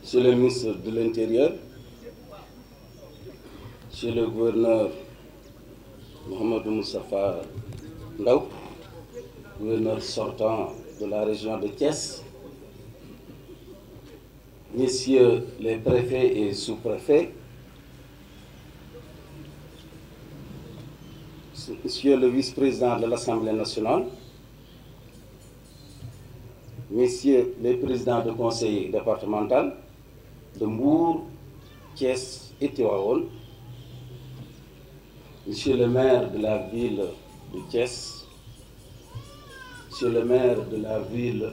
Monsieur le ministre de l'Intérieur, Monsieur le gouverneur Mohamedou Moustapha Ndaw, gouverneur sortant de la région de Thiès, Messieurs les préfets et sous-préfets, Monsieur le vice-président de l'Assemblée nationale, Messieurs les présidents de conseil départemental de Mbour, Thiès et Tivaouane, Monsieur le maire de la ville de Thiès, Monsieur le maire de la ville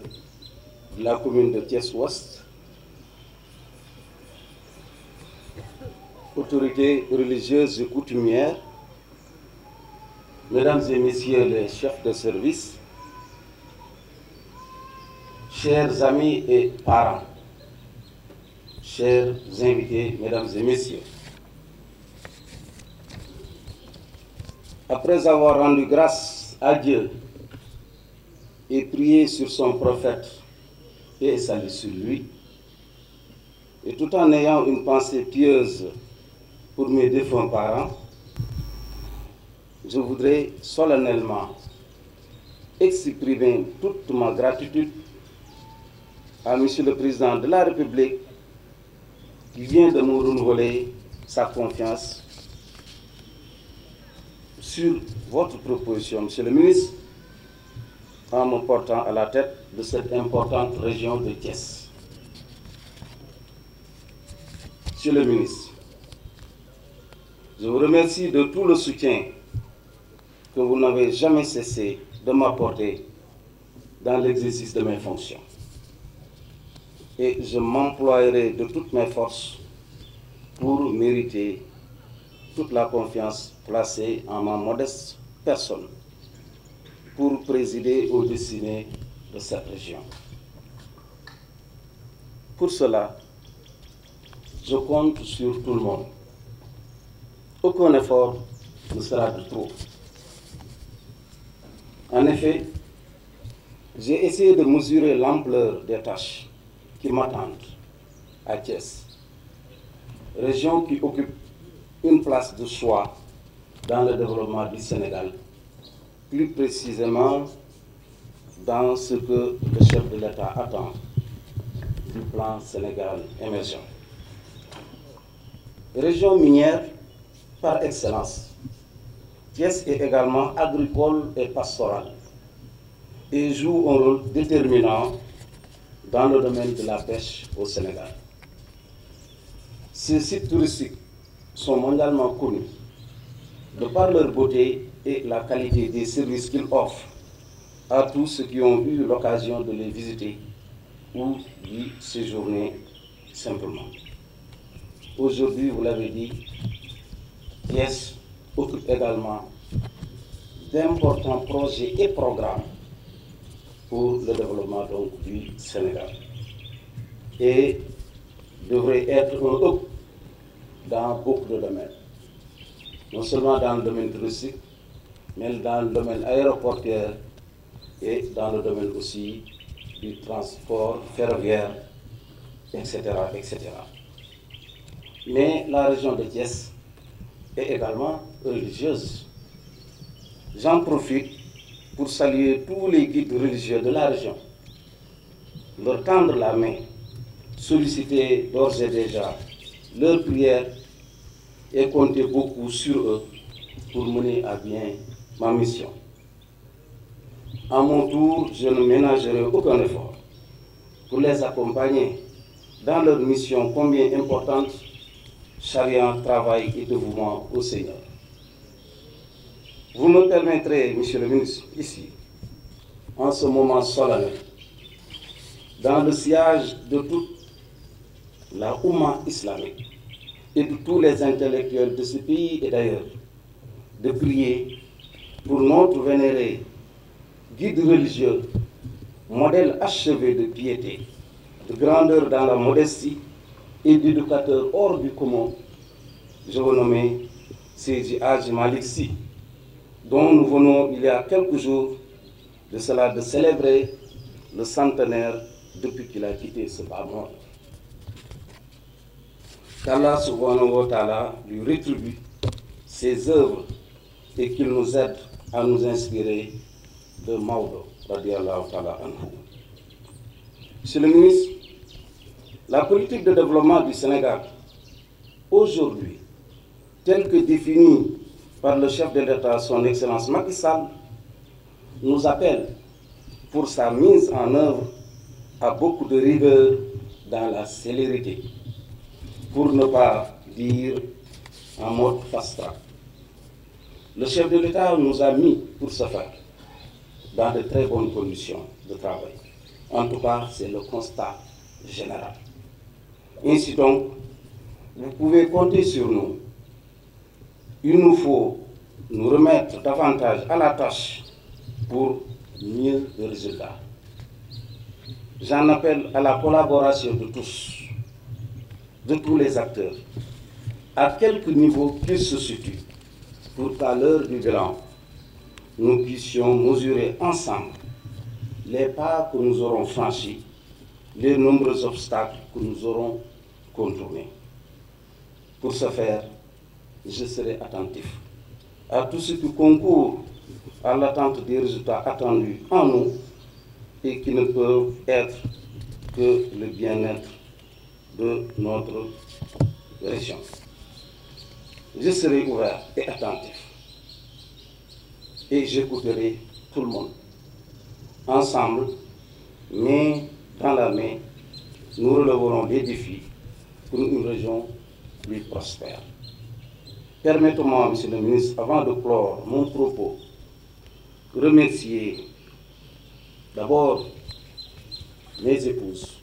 de la commune de Thiès-Ouest, autorités religieuses et coutumières, Mesdames et Messieurs les chefs de service, chers amis et parents, chers invités, Mesdames et Messieurs, après avoir rendu grâce à Dieu et prié sur son prophète et salut sur lui, et tout en ayant une pensée pieuse pour mes défunts parents, je voudrais solennellement exprimer toute ma gratitude à Monsieur le Président de la République qui vient de nous renouveler sa confiance sur votre proposition, Monsieur le ministre, en me portant à la tête de cette importante région de Thiès. Monsieur le ministre, je vous remercie de tout le soutien que vous n'avez jamais cessé de m'apporter dans l'exercice de mes fonctions. Et je m'emploierai de toutes mes forces pour mériter toute la confiance placée en ma modeste personne pour présider aux destinées de cette région. Pour cela, je compte sur tout le monde. Aucun effort ne sera de trop. En effet, j'ai essayé de mesurer l'ampleur des tâches qui m'attendent à Thiès, région qui occupe une place de choix dans le développement du Sénégal, plus précisément dans ce que le chef de l'État attend du plan Sénégal émergent. Région minière par excellence, Thiès est également agricole et pastorale et joue un rôle déterminant dans le domaine de la pêche au Sénégal. Ces sites touristiques sont mondialement connus de par leur beauté et la qualité des services qu'ils offrent à tous ceux qui ont eu l'occasion de les visiter ou d'y séjourner simplement. Aujourd'hui, vous l'avez dit, Thiès occupe également d'importants projets et programmes pour le développement donc, du Sénégal et devrait être un hub dans beaucoup de domaines, non seulement dans le domaine touristique, mais dans le domaine aéroportuaire et dans le domaine aussi du transport ferroviaire, etc., etc. Mais la région de Thiès est également religieuse. J'en profite pour saluer tous les guides religieux de la région, leur tendre la main, solliciter d'ores et déjà leurs prières et compter beaucoup sur eux pour mener à bien ma mission. À mon tour, je ne ménagerai aucun effort pour les accompagner dans leur mission combien importante, chariant travail et dévouement au Seigneur. Vous me permettrez, Monsieur le ministre, ici, en ce moment solennel, dans le sillage de toute la Oumma islamique et de tous les intellectuels de ce pays et d'ailleurs, de prier pour notre vénéré guide religieux, modèle achevé de piété, de grandeur dans la modestie et d'éducateur hors du commun, je vous nomme Seydi Hadji Malick Sy, dont nous venons il y a quelques jours de cela de célébrer le centenaire depuis qu'il a quitté ce bas monde. qu'Allah subhanahu wa ta'ala lui rétribue ses œuvres et qu'il nous aide à nous inspirer de Maodo, radiallahu ta'ala anhu. Monsieur le ministre, la politique de développement du Sénégal, aujourd'hui, telle que définie par le chef de l'État, son Excellence Macky Sall, nous appelle pour sa mise en œuvre à beaucoup de rigueur dans la célérité, pour ne pas dire en mode fast-track. Le chef de l'État nous a mis pour ce faire dans de très bonnes conditions de travail. En tout cas, c'est le constat général. Ainsi donc, vous pouvez compter sur nous. Il nous faut nous remettre davantage à la tâche pour mieux de résultats. J'en appelle à la collaboration de tous les acteurs, à quelque niveau qu'ils se situent, pour qu'à l'heure du bilan, nous puissions mesurer ensemble les pas que nous aurons franchis, les nombreux obstacles que nous aurons contournés. Pour ce faire, je serai attentif à tout ce qui concourt à l'attente des résultats attendus en nous et qui ne peuvent être que le bien-être de notre région. Je serai ouvert et attentif et j'écouterai tout le monde. Ensemble, main dans la main, nous relèverons les défis pour une région plus prospère. Permettez-moi, Monsieur le ministre, avant de clore mon propos, remercier d'abord mes épouses.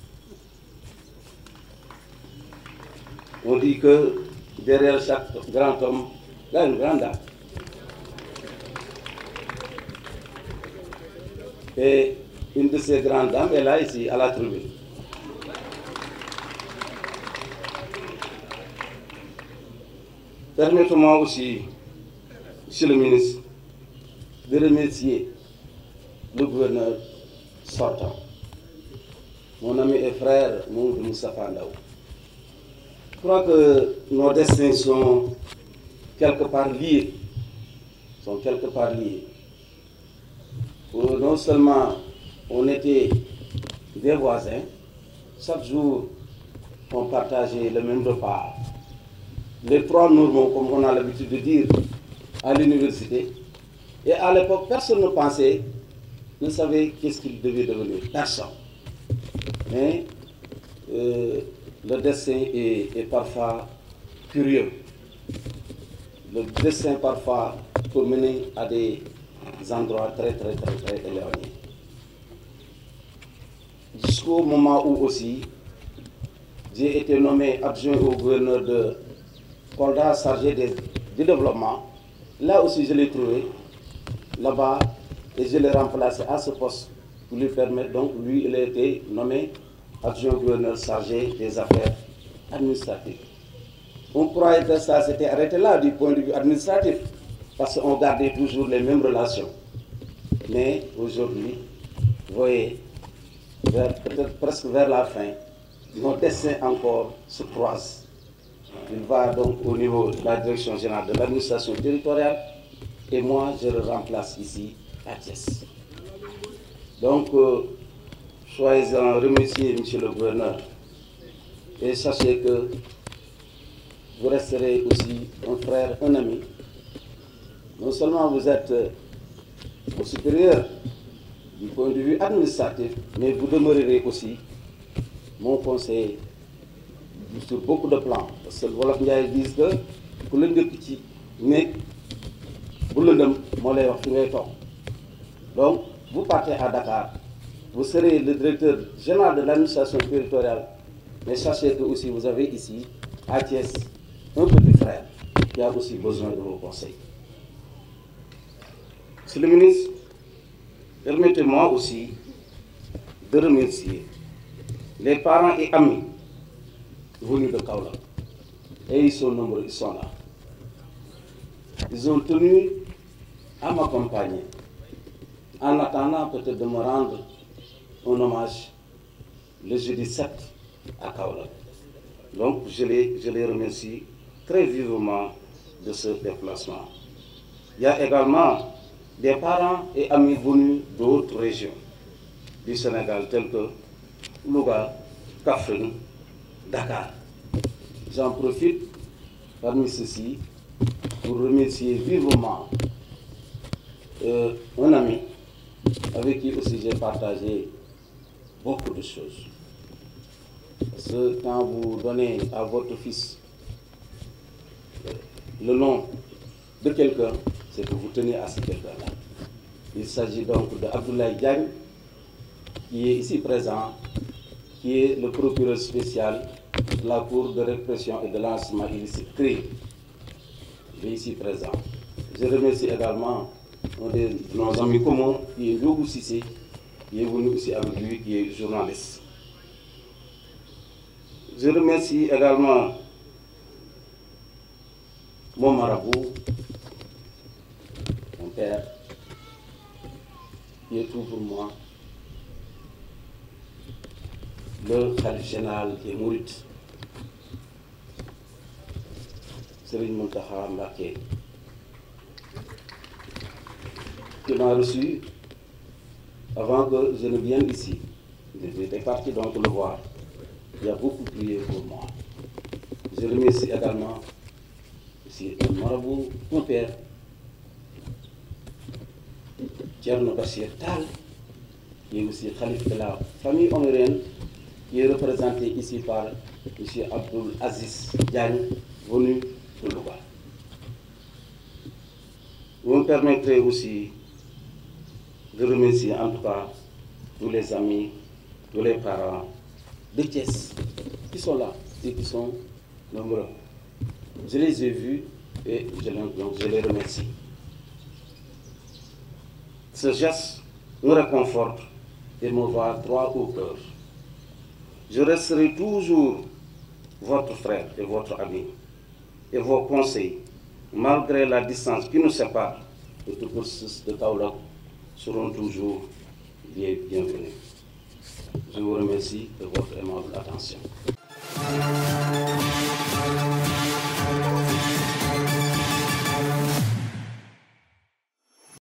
On dit que derrière chaque grand homme, il y a une grande dame. Et une de ces grandes dames est là, ici, à la tribune. Permettez-moi aussi, Monsieur le ministre, de remercier le gouverneur sortant, mon ami et frère Maodo Moustapha Ndaw. Je crois que nos destins sont quelque part liés. Non seulement on était des voisins, chaque jour on partageait le même repas. Les trois normaux, comme on a l'habitude de dire, à l'université. Et à l'époque, personne ne pensait, ne savait qu'est-ce qu'il devait devenir. Personne. Mais le destin est parfois curieux. Le destin parfois peut mener à des endroits très éloignés. Jusqu'au moment où aussi, j'ai été nommé adjoint au gouverneur de Kolda chargé du développement. Là aussi, je l'ai trouvé là-bas et je l'ai remplacé à ce poste pour lui permettre. Donc, lui, il a été nommé adjoint gouverneur chargé des affaires administratives. On croyait que ça s'était arrêté là du point de vue administratif parce qu'on gardait toujours les mêmes relations. Mais aujourd'hui, vous voyez, peut-être presque vers la fin, nos destins encore se croisent. Il va donc au niveau de la direction générale de l'administration territoriale et moi je le remplace ici à Thiès. Donc soyez-en remerciés, monsieur le gouverneur, et sachez que vous resterez aussi un frère, un ami. Non seulement vous êtes au supérieur du point de vue administratif, mais vous demeurerez aussi mon conseiller sur beaucoup de plans. Parce que Wolof Njaay disent que ku la njëkk ci nekk bu lëndëm moo lay wax fi ngay toog. Donc vous partez à Dakar, vous serez le directeur général de l'administration territoriale, mais sachez que aussi vous avez ici à Thiès un petit frère qui a aussi besoin de vos conseils. Monsieur le ministre, permettez-moi aussi de remercier les parents et amis venus de Kaolack. Et ils sont nombreux, ils sont là. Ils ont tenu à m'accompagner en attendant peut-être de me rendre un hommage le jeudi 7 à Kaolack. Donc je les remercie très vivement de ce déplacement. Il y a également des parents et amis venus d'autres régions du Sénégal, telles que Louga, Kaffrine, Dakar. J'en profite parmi ceux-ci pour remercier vivement un ami avec qui aussi j'ai partagé beaucoup de choses. Parce que quand vous donnez à votre fils le nom de quelqu'un, c'est que vous tenez à ce quelqu'un-là. Il s'agit donc de Abdoulaye Diagne, qui est ici présent, qui est le procureur spécial de la Cour de répression et de l'enseignement illicite créé. Il est ici présent. Je remercie également un de nos amis communs, qui est Yogou Sissé, qui est venu aussi avec lui, qui est journaliste. Je remercie également mon marabout, mon père, qui est tout pour moi, le khalife général des Mourides, Serigne Mountakha Mbacké, qui m'a reçu avant que je ne vienne ici. J'étais parti donc le voir. Il a beaucoup prié pour moi. Je remercie également aussi le marabout, mon père, Thierno Bachir Tall, qui est aussi khalife de la famille omarienne, qui est représenté ici par M. Abdoul Aziz Diagne, venu de Louga. Vous me permettrez aussi de remercier en tout cas tous les amis, tous les parents de Thiès qui sont là et qui sont nombreux. Je les ai vus et je les remercie. Ce geste me réconforte et me va droit au cœur. Je resterai toujours votre frère et votre ami, et vos conseils, malgré la distance qui nous sépare, de tout processus de Kaolack seront toujours bienvenus. Je vous remercie de votre aimable attention.